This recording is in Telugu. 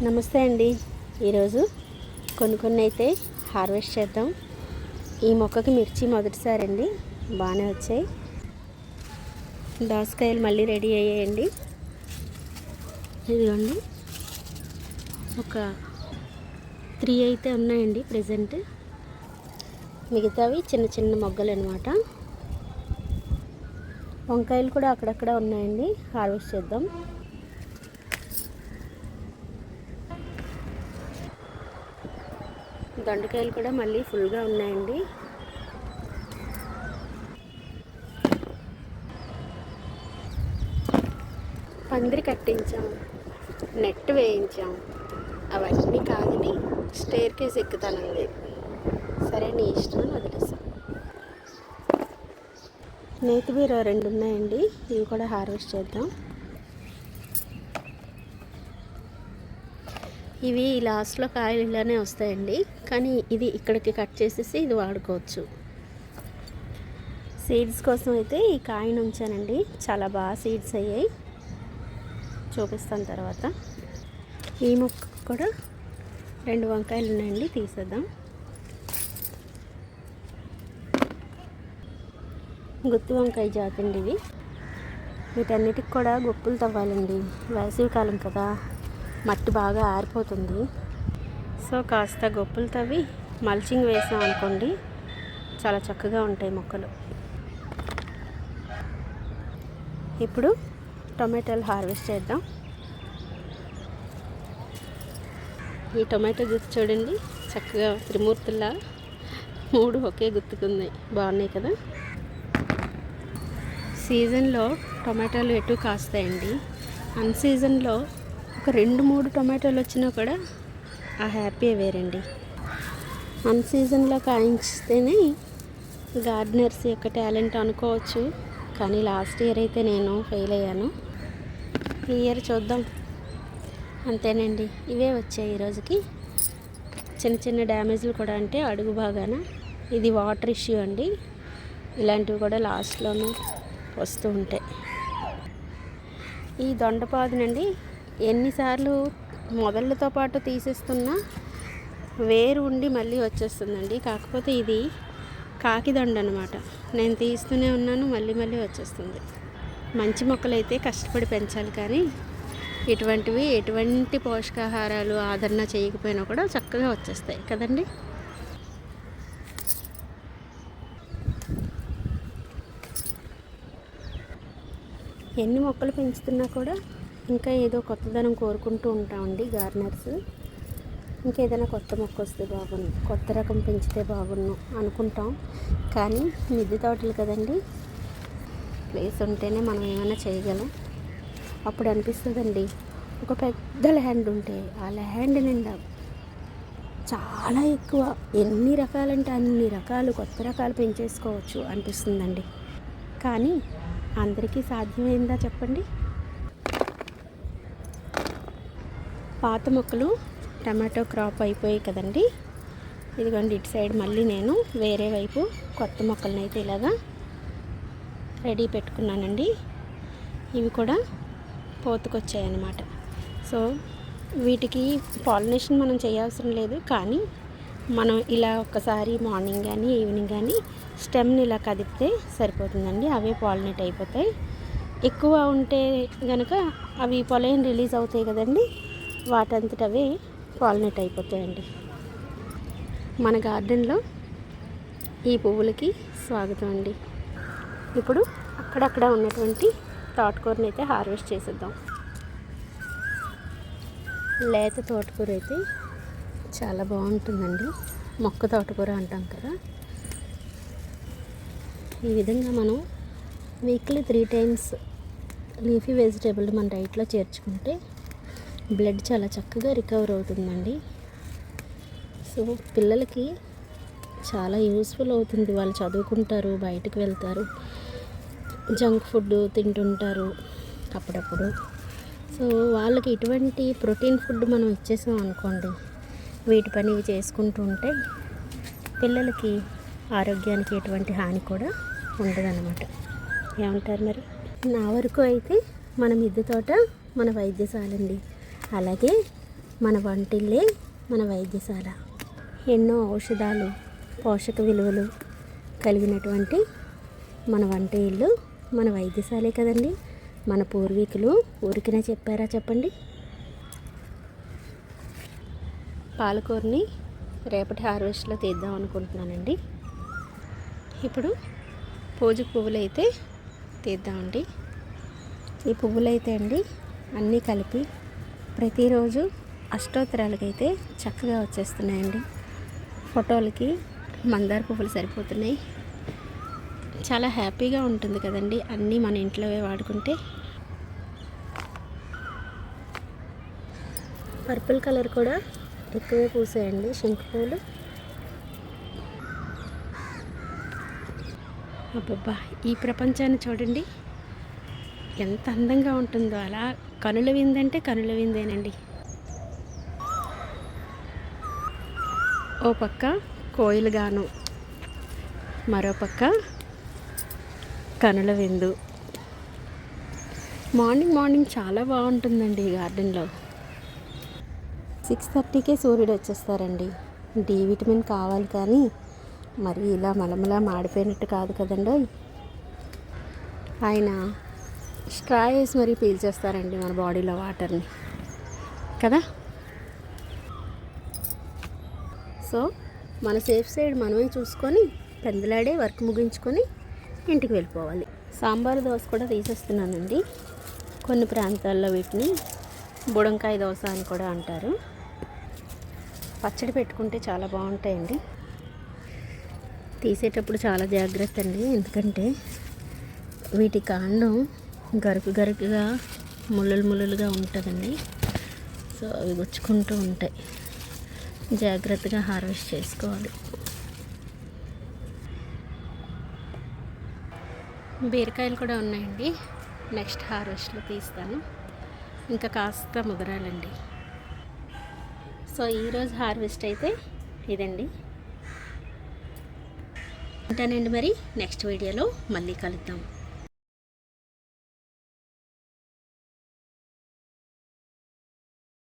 నమస్తే అండి. ఈరోజు కొన్ని అయితే హార్వెస్ట్ చేద్దాం. ఈ మొక్కకి మిర్చి మొదటిసారి అండి, బాగానే వచ్చాయి. దోసకాయలు మళ్ళీ రెడీ అయ్యాయండి. ఇదిగోండి, ఒక 3 అయితే ఉన్నాయండి ప్రజెంట్. మిగతావి చిన్న చిన్న మొగ్గలు అనమాట. వంకాయలు కూడా అక్కడక్కడ ఉన్నాయండి, హార్వెస్ట్ చేద్దాం. దొండకాయలు కూడా మళ్ళీ ఫుల్గా ఉన్నాయండి. పందిరి కట్టించాం, నెట్ వేయించాం, అవన్నీ కాదని స్టేర్ కేస్ ఎక్కుతానండి. సరే నీ ఇష్టం అని వదిలేసాం. నేతి బీర 2 ఉన్నాయండి, ఇవి కూడా హార్వెస్ట్ చేద్దాం. ఇవి లాస్ట్లో కాయలు ఇలానే వస్తాయండి, కానీ ఇది ఇక్కడికి కట్ చేసేసి ఇది వాడుకోవచ్చు. సీడ్స్ కోసం అయితే ఈ కాయను ఉంచానండి, చాలా బాగా సీడ్స్ అయ్యాయి, చూపిస్తాను తర్వాత. ఈ మొక్క కూడా 2 వంకాయలు ఉన్నాయండి, తీసేద్దాం. గుత్తి వంకాయ జాతి అండి ఇవి. వీటన్నిటికి కూడా గొప్పులు తవ్వాలండి, వేసవి కాలం కదా, మట్టి బాగా ఆరిపోతుంది. సో కాస్త గొప్పులు తవ్వి మల్చింగ్ వేసాం అనుకోండి, చాలా చక్కగా ఉంటాయి మొక్కలు. ఇప్పుడు టొమాటోలు హార్వెస్ట్ చేద్దాం. ఈ టొమాటో గుత్తి చూడండి, చక్కగా త్రిమూర్తుల్లా 3 ఒకే గుత్తుకుంది, బాగున్నాయి కదా. సీజన్లో టొమాటోలు ఎటు కాస్తాయండి, అన్ సీజన్లో ఒక 2-3 టొమాటోలు వచ్చినా కూడా ఆ హ్యాపీ వేరండి. అన్ సీజన్లో కాయించితేనే గార్డెనర్స్ యొక్క టాలెంట్ అనుకోవచ్చు, కానీ లాస్ట్ ఇయర్ అయితే నేను ఫెయిల్ అయ్యాను. ఈ ఇయర్ చూద్దాం. అంతేనండి, ఇవే వచ్చాయి ఈరోజుకి. చిన్న చిన్న డ్యామేజ్లు కూడా, అంటే అడుగు బాగాన ఇది వాటర్ ఇష్యూ అండి, ఇలాంటివి కూడా లాస్ట్లోనూ వస్తూ ఉంటాయి. ఈ దొండపాదునండి ఎన్నిసార్లు మొదళ్ళతో పాటు తీసేస్తున్నా వేరు ఉండి మళ్ళీ వచ్చేస్తుందండి. కాకపోతే ఇది కాకిదొండ అనమాట, నేను తీస్తూనే ఉన్నాను, మళ్ళీ మళ్ళీ వచ్చేస్తుంది. మంచి మొక్కలైతే కష్టపడి పెంచాలి, కానీ ఇటువంటివి ఎటువంటి పోషకాహారాలు ఆదరణ చేయకపోయినా కూడా చక్కగా వచ్చేస్తాయి కదండి. ఎన్ని మొక్కలు పెంచుతున్నా కూడా ఇంకా ఏదో కొత్తదనం కోరుకుంటూ ఉంటామండి గార్డెనర్స్. ఇంకేదైనా కొత్త మొక్క వస్తే బాగుండు, కొత్త రకం పెంచితే బాగుండు అనుకుంటాం. కానీ మిద్దె తోటలు కదండి, ప్లేస్ ఉంటేనే మనం ఏమైనా చేయగలం. అప్పుడు అనిపిస్తుందండి, ఒక పెద్ద ల్యాండ్ ఉంటే ఆ ల్యాండ్ నిండా చాలా ఎక్కువ, ఎన్ని రకాలంటే అన్ని రకాలు, కొత్త రకాలు పెంచేసుకోవచ్చు అనిపిస్తుందండి. కానీ అందరికీ సాధ్యమైందా చెప్పండి. పాత మొక్కలు టమాటో క్రాప్ అయిపోయాయి కదండి. ఇదిగోండి, ఇటు సైడ్ మళ్ళీ నేను వేరే వైపు కొత్త మొక్కలను అయితే ఇలాగా రెడీ పెట్టుకున్నానండి. ఇవి కూడా పోతుకొచ్చాయి అన్నమాట. సో వీటికి పాలినేషన్ మనం చేయాల్సిన లేదు, కానీ మనం ఇలా ఒక్కసారి మార్నింగ్ కానీ ఈవినింగ్ కానీ స్టెమ్ని ఇలా కదిపితే సరిపోతుందండి, అవే పాలినేట్ అయిపోతాయి. ఎక్కువ ఉంటే కనుక అవి పొలైన్ రిలీజ్ అవుతాయి కదండి, వాటంతట అవే పాలినేట్ అయిపోతాయండి. మన గార్డెన్లో ఈ పువ్వులకి స్వాగతం అండి. ఇప్పుడు అక్కడక్కడ ఉన్నటువంటి తోటకూరని అయితే హార్వెస్ట్ చేసేద్దాం. లేత తోటకూర అయితే చాలా బాగుంటుందండి, మొక్క తోటకూర అంటాం కదా. ఈ విధంగా మనం వీక్లీ 3 టైమ్స్ లీఫీ వెజిటేబుల్ మన డైట్లో చేర్చుకుంటే బ్లడ్ చాలా చక్కగా రికవర్ అవుతుందండి. సో పిల్లలకి చాలా యూస్ఫుల్ అవుతుంది, వాళ్ళు చదువుకుంటారు, బయటకు వెళ్తారు, జంక్ ఫుడ్ తింటుంటారు అప్పుడప్పుడు. సో వాళ్ళకి ఇటువంటి ప్రోటీన్ ఫుడ్ మనం ఇచ్చేసాం అనుకోండి, వీటి పని ఇవి చేసుకుంటూ ఉంటే పిల్లలకి ఆరోగ్యానికి ఎటువంటి హాని కూడా ఉండదన్నమాట. ఏమంటారు మరి? నా వరకు అయితే మన మిద్దె తోట మన వైద్యశాల అండి. అలాగే మన వంటిల్లే మన వైద్యశాల. ఎన్నో ఔషధాలు, పోషక విలువలు కలిగినటువంటి మన వంట ఇల్లు మన వైద్యశాలే కదండి. మన పూర్వీకులు ఊరికినే చెప్పారా చెప్పండి? పాలకూరని రేపటి హార్వెస్ట్లో తీద్దాం అనుకుంటున్నానండి. ఇప్పుడు పూజ పువ్వులు అయితే తీద్దామండి. ఈ పువ్వులు అయితే అండి అన్నీ కలిపి ప్రతిరోజు అష్టోత్తరాలకైతే చక్కగా వచ్చేస్తున్నాయండి. ఫోటోలకి మందార పువ్వులు సరిపోతున్నాయి. చాలా హ్యాపీగా ఉంటుంది కదండి అన్నీ మన ఇంట్లోవే వాడుకుంటే. పర్పుల్ కలర్ కూడా ఎక్కువే పూసాయండి శంకు పువ్వులు. అబ్బబ్బా, ఈ ప్రపంచాన్ని చూడండి ఎంత అందంగా ఉంటుందో. అలా కనుల విందంటే కనుల విందేనండి. ఓ పక్క కోయిలుగాను, మరో పక్క కనుల విందు. మార్నింగ్ చాలా బాగుంటుందండి ఈ గార్డెన్లో. 6:30కే సూర్యుడు వచ్చేస్తారండి. డి విటమిన్ కావాలి కానీ మరి ఇలా మలమలా మాడిపోయినట్టు కాదు కదండో. ఆయన స్ట్రా వేసి మరీ పీల్చేస్తారండి మన బాడీలో వాటర్ని కదా. సో మన సేఫ్ సైడ్ మనమే చూసుకొని పెందలాడే వర్క్ ముగించుకొని ఇంటికి వెళ్ళిపోవాలి. సాంబార్ దోశ కూడా తీసేస్తున్నానండి. కొన్ని ప్రాంతాల్లో వీటిని బుడంకాయ దోశ అని కూడా అంటారు. పచ్చడి పెట్టుకుంటే చాలా బాగుంటాయండి. తీసేటప్పుడు చాలా జాగ్రత్త అండి, ఎందుకంటే వీటి కాండం గరుకుగా ముళ్ళులుగా ఉంటుందండి. సో అవి గుచ్చుకుంటూ ఉంటాయి. జాగ్రత్తగా హార్వెస్ట్ చేసుకోవాలి. బీరకాయలు కూడా ఉన్నాయండి. నెక్స్ట్ హార్వెస్ట్లో తీస్తాను. ఇంకా కాస్త ముదరాలండి. సో ఈరోజు హార్వెస్ట్ అయితే ఇదండి. ఉంటానండి, మరి నెక్స్ట్ వీడియోలో మళ్ళీ కలుద్దాం.